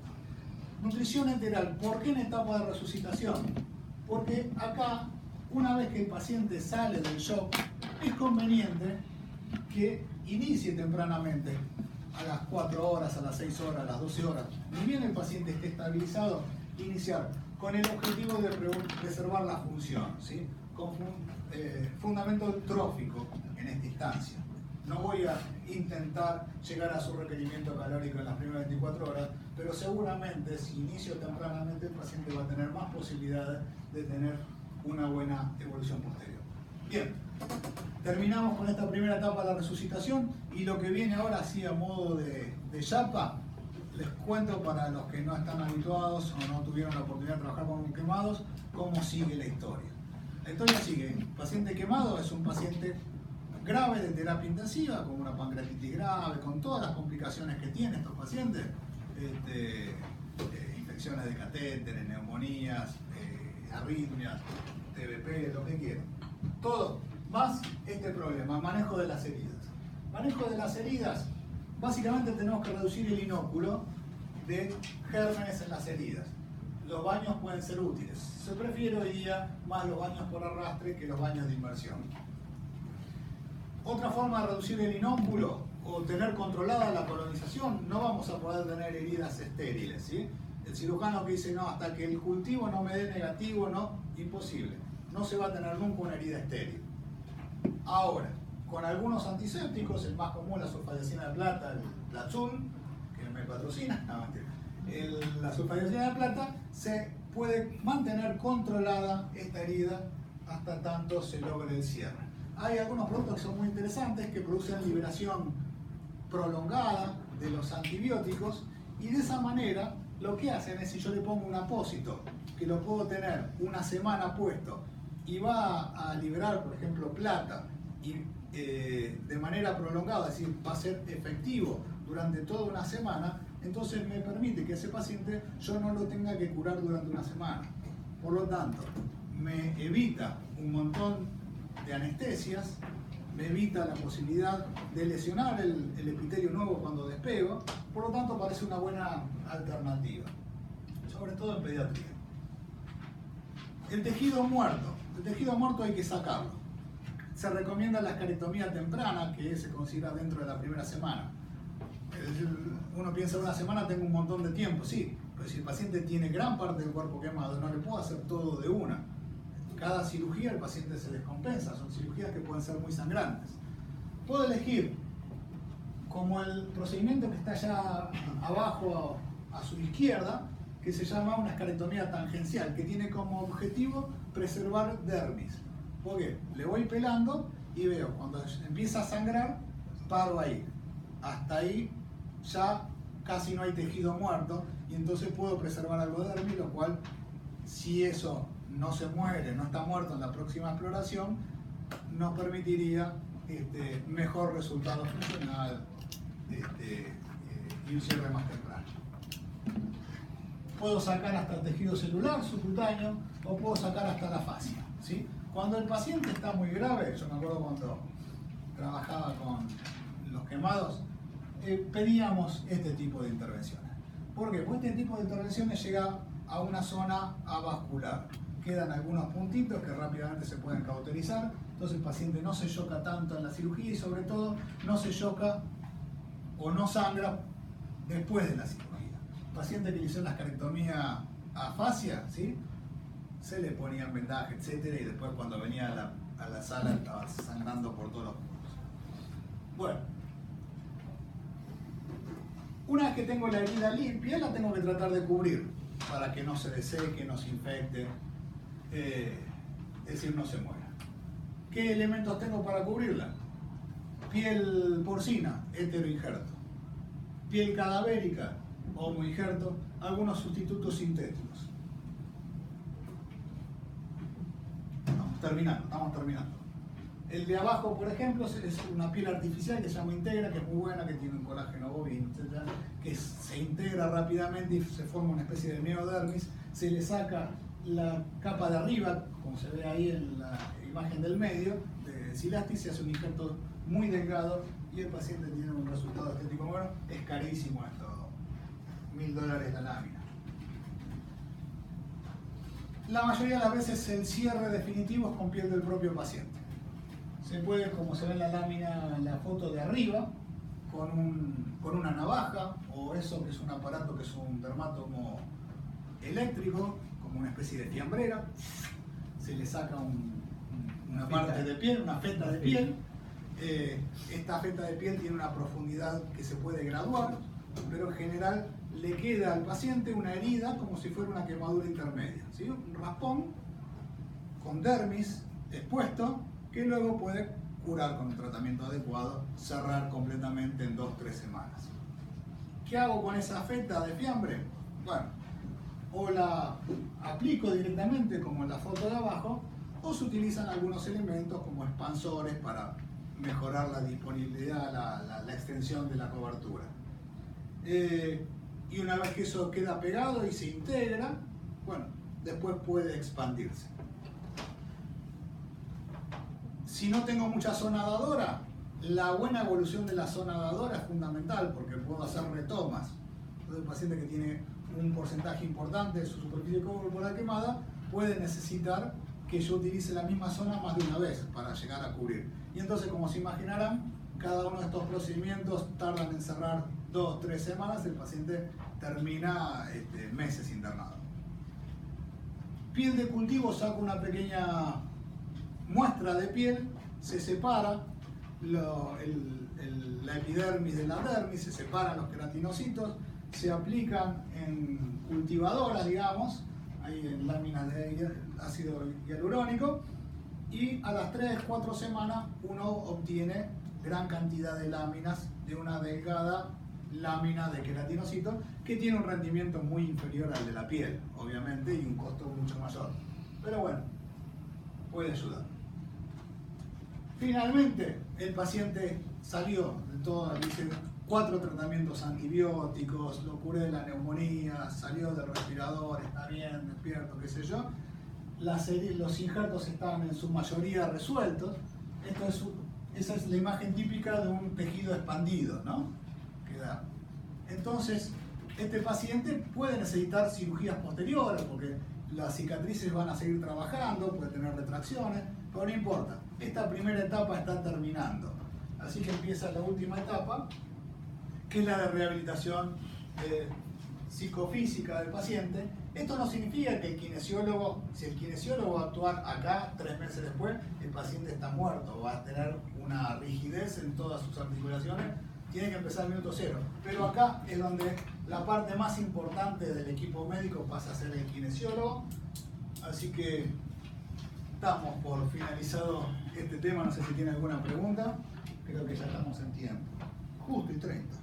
Nutrición enteral. ¿Por qué en etapa de resucitación? Porque acá, una vez que el paciente sale del shock, es conveniente que inicie tempranamente, a las 4 horas, a las 6 horas, a las 12 horas. Ni bien el paciente esté estabilizado, iniciar con el objetivo de preservar la función, ¿sí? Con fundamento trófico en esta instancia. No voy a intentar llegar a su requerimiento calórico en las primeras 24 horas, pero seguramente si inicio tempranamente el paciente va a tener más posibilidades de tener una buena evolución posterior. Bien, terminamos con esta primera etapa de la resucitación y lo que viene ahora, así a modo de chapa, les cuento para los que no están habituados o no tuvieron la oportunidad de trabajar con quemados, cómo sigue la historia. La historia sigue, el paciente quemado es un paciente grave de terapia intensiva, con una pancreatitis grave, con todas las complicaciones que tienen estos pacientes, infecciones de catéteres, neumonías, arritmias, TBP, lo que quieran. Todo, más este problema, manejo de las heridas. Manejo de las heridas, básicamente tenemos que reducir el inóculo de gérmenes en las heridas. Los baños pueden ser útiles. Se prefiere hoy día más los baños por arrastre que los baños de inmersión. Otra forma de reducir el inóculo o tener controlada la colonización, no vamos a poder tener heridas estériles, ¿sí? El cirujano que dice, no, hasta que el cultivo no me dé negativo, no, imposible. No se va a tener nunca una herida estéril. Ahora, con algunos antisépticos, el más común, la sulfadiazina de plata, el Platzul, que me patrocina, no, la sulfadiazina de plata, se puede mantener controlada esta herida hasta tanto se logre el cierre. Hay algunos productos que son muy interesantes que producen liberación prolongada de los antibióticos y de esa manera lo que hacen es, si yo le pongo un apósito que lo puedo tener una semana puesto y va a liberar, por ejemplo, plata y de manera prolongada, es decir, va a ser efectivo durante toda una semana, entonces me permite que ese paciente yo no lo tenga que curar durante una semana. Por lo tanto, me evita un montón de anestesias me evita la posibilidad de lesionar el epitelio nuevo cuando despego, por lo tanto parece una buena alternativa, sobre todo en pediatría. El tejido muerto hay que sacarlo. Se recomienda la escarectomía temprana, que se considera dentro de la primera semana. Es decir, uno piensa, una semana tengo un montón de tiempo, sí, pero si el paciente tiene gran parte del cuerpo quemado, no le puedo hacer todo de una. Cada cirugía el paciente se descompensa, son cirugías que pueden ser muy sangrantes. Puedo elegir, como el procedimiento que está allá abajo a su izquierda, que se llama una escarectomía tangencial, que tiene como objetivo preservar dermis. Porque le voy pelando y veo, cuando empieza a sangrar, paro ahí. Hasta ahí ya casi no hay tejido muerto y entonces puedo preservar algo de dermis, lo cual, si eso no se muere, no está muerto en la próxima exploración, nos permitiría mejor resultado funcional y un cierre más temprano. Puedo sacar hasta el tejido celular subcutáneo o puedo sacar hasta la fascia, ¿sí? Cuando el paciente está muy grave, yo me acuerdo cuando trabajaba con los quemados, pedíamos este tipo de intervenciones. ¿Por qué? Porque este tipo de intervenciones llega a una zona avascular. Quedan algunos puntitos que rápidamente se pueden cauterizar, entonces el paciente no se choca tanto en la cirugía y sobre todo no se choca o no sangra después de la cirugía. El paciente que le hizo la escarectomía afasia, ¿sí? Se le ponían vendaje, etcétera, y después cuando venía a la sala estaba sangrando por todos los puntos. Bueno, una vez que tengo la herida limpia, la tengo que tratar de cubrir para que no se deseque, no se infecte, es decir, no se muera. ¿Qué elementos tengo para cubrirla? Piel porcina, heteroinjerto. Piel cadavérica, homoinjerto, algunos sustitutos sintéticos. Estamos terminando. El de abajo, por ejemplo, es una piel artificial que se llama Integra, que es muy buena, que tiene un colágeno bovino, etc., que se integra rápidamente y se forma una especie de neodermis. Se le saca la capa de arriba, como se ve ahí en la imagen del medio, de silastis, se hace un injerto muy delgado y el paciente tiene un resultado estético bueno. Es carísimo esto, $1000 la lámina. La mayoría de las veces el cierre definitivo es con piel del propio paciente. Se puede, como se ve en la lámina, en la foto de arriba, con una navaja, o eso que es un aparato que es un dermátomo eléctrico, como una especie de fiambrera. Se le saca una parte de piel, una feta de piel. Esta feta de piel tiene una profundidad que se puede graduar, pero en general le queda al paciente una herida como si fuera una quemadura intermedia, ¿sí? Un raspón con dermis expuesto que luego puede curar con un tratamiento adecuado, cerrar completamente en 2-3 semanas. ¿Qué hago con esa feta de fiambre? Bueno, o la aplico directamente como en la foto de abajo, o se utilizan algunos elementos como expansores para mejorar la disponibilidad, la extensión de la cobertura. Y una vez que eso queda pegado y se integra, bueno, después puede expandirse. Si no tengo mucha zona dadora, la buena evolución de la zona dadora es fundamental porque puedo hacer retomas. Entonces el paciente que tiene un porcentaje importante de su superficie corporal quemada puede necesitar que yo utilice la misma zona más de una vez para llegar a cubrir. Y entonces, como se imaginarán, cada uno de estos procedimientos tardan en cerrar 2-3 semanas, el paciente termina meses internado. Piel de cultivo, saco una pequeña muestra de piel, se separa la epidermis de la dermis, se separan los queratinocitos, se aplican en cultivadoras, digamos, ahí en láminas de ácido hialurónico, y a las 3-4 semanas uno obtiene gran cantidad de láminas de una delgada lámina de queratinocito que tiene un rendimiento muy inferior al de la piel, obviamente, y un costo mucho mayor. Pero bueno, puede ayudar. Finalmente, el paciente salió de todo, dice, 4 tratamientos antibióticos, lo curé de la neumonía, salió del respirador, está bien, despierto, qué sé yo. Los injertos están en su mayoría resueltos. Esto Esa es la imagen típica de un tejido expandido, ¿no? Queda. Entonces, este paciente puede necesitar cirugías posteriores porque las cicatrices van a seguir trabajando, puede tener retracciones, pero no importa. Esta primera etapa está terminando. Así que empieza la última etapa, que es la de rehabilitación psicofísica del paciente. Esto no significa que el kinesiólogo, si el kinesiólogo va a actuar acá 3 meses después, el paciente está muerto, va a tener una rigidez en todas sus articulaciones, tiene que empezar al minuto 0. Pero acá es donde la parte más importante del equipo médico pasa a ser el kinesiólogo. Así que damos por finalizado este tema, no sé si tiene alguna pregunta, creo que ya estamos en tiempo. Justo y 30.